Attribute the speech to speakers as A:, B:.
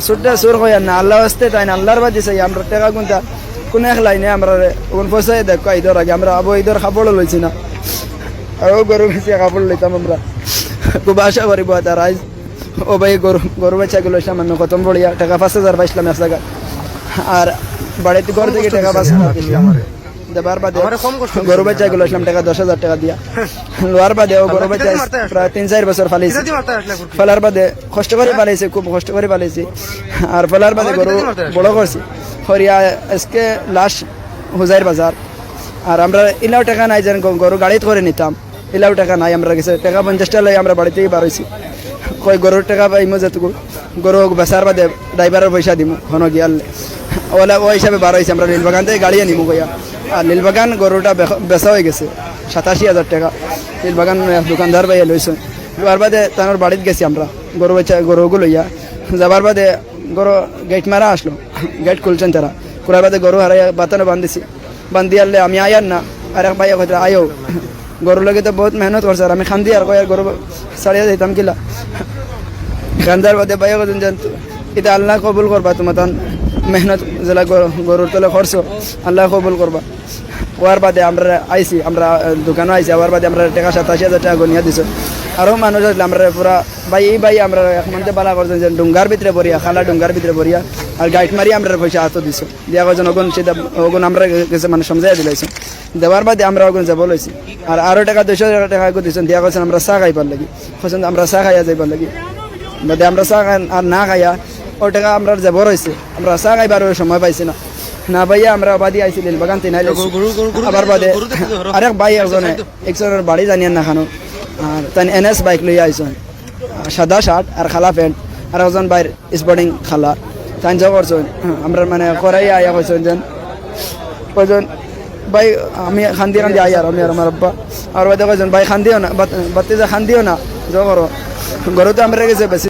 A: সুরটা সুর কইয়া না আল্লাহ আসতে তাই না আল্লাহর বাদ দিছে আমরা টাকা গুনতা কোন এক লাইনে আমরা কোন পয়সায় দেখো ঈদের আগে আমরা আবু ঈদের কাপড় লইছি না আরও গরু বেশি কাপড় লইতাম আমরা খুব আশা করিব তার আজ ও ভাই গরু বাচ্চাগুলো সামান্য কতম বড়িয়া টাকা 5,000 পাইছিলাম এক জায়গা আর বাড়িতে ঘর থেকে টাকা 5,000 দেবার বাদে গরু বাচ্চাগুলো আসলাম টাকা 10,000 টাকা দিয়া লোয়ার বাদে ও গরু বাচ্চা প্রায় 3-4 বছর ফালাইছে ফলার বাদে কষ্ট করে পালাইছে খুব কষ্ট করে পালাইছি আর ফলার বাদে গরু বড় করছি হরিয়া আজকে লাস্ট হুজাইর বাজার আর আমরা ইলাও টাকা নাই যেন গরু গাড়িতে করে নিতাম ইলাও টাকা নাই আমরা গেছে টাকা 50টা লাই আমরা বাড়িতেই বার হয়েছি কই গরুর টাকা পাইমো যেটুকু গরু বেচার বাদে ড্রাইভারের পয়সা দিব ঘন গিয়াল ওলা ও হিসাবে বার হয়েছে আমরা নীলবাগান থেকে গাড়িয়ে নিমু গইয়া আর নীলবাগান গরুটা বেচা হয়ে গেছে 87,000 টাকা নীলবাগান দোকানদার ভাইয়া লইছে লোয়ার বাদে তার বাড়িতে গেছি আমরা গরু বাচ্চা গরুগুলো লইয়া যাবার বাদে গরু গেট মারা আসলো গেট খুলছেন তারা খোলার বাদে গরু হারাই বাতানো বান্ধিছি বান্ধি আনলে আমি আয়ার না আর এক ভাইয়া কথা আয়ো গরু লাগে তো বহুত মেহনত করছে আর আমি খান্দি আর কয়ার গরু ছাড়িয়ে দিতাম কিলা খান্দার বাদে ভাইয়া কথা জানতো এটা আল্লাহ কবুল করবা তোমার তখন মেহনত যেলা গরুর তলে খরচ আল্লাহ কবুল করবা ওয়ার বাদে আমরা আইসি আমরা দোকানে আইসি ওয়ার বাদে আমরা টাকা 87,000 টাকা গনিয়া দিছো আরও মানুষ আসলে আমরা পুরা ভাই আমরা এক মধ্যে বালা করছেন যে ডুঙ্গার ভিতরে বরিয়া খালা ডুঙ্গার ভিতরে বরিয়া আর গাইড মারি আমরা পয়সা হাতও দিছো দিয়া কজন ওগুন সেটা ওগুন আমরা গেছে মানে সমঝাই দিলাইছো দেওয়ার বাদে আমরা ওগুন যাব লইছি আর আরও টাকা 200 টাকা দিয়েছেন দিয়া কছেন আমরা চা খাইবার লাগি কছেন আমরা চা খাইয়া যাইবার লাগি বাদে আমরা চা আর না খাইয়া ও টাকা আমরা যাব রয়েছে আমরা চা খাইবার সময় পাইছি না না ভাইয়া আমরা বাদি আইছি নীলবাগান তিনাই আবার বাদে আরেক ভাই একজনের বাড়ি জানিয়েন না খানো আর তাই NS বাইক লইয়া আইসন সাদা শার্ট আর খালা প্যান্ট আর একজন বাইর স্পোর্টিং খালা তাই যা করছেন আমরা মানে করাই আয়া কইছেন যেন কজন ভাই আমি খান্দি আই আর আমি আর আমার আব্বা আর বাদে কজন ভাই খান্দিও না বাতি যা খান্দিও না যা করো ঘরে তো আমরা গেছে বেশি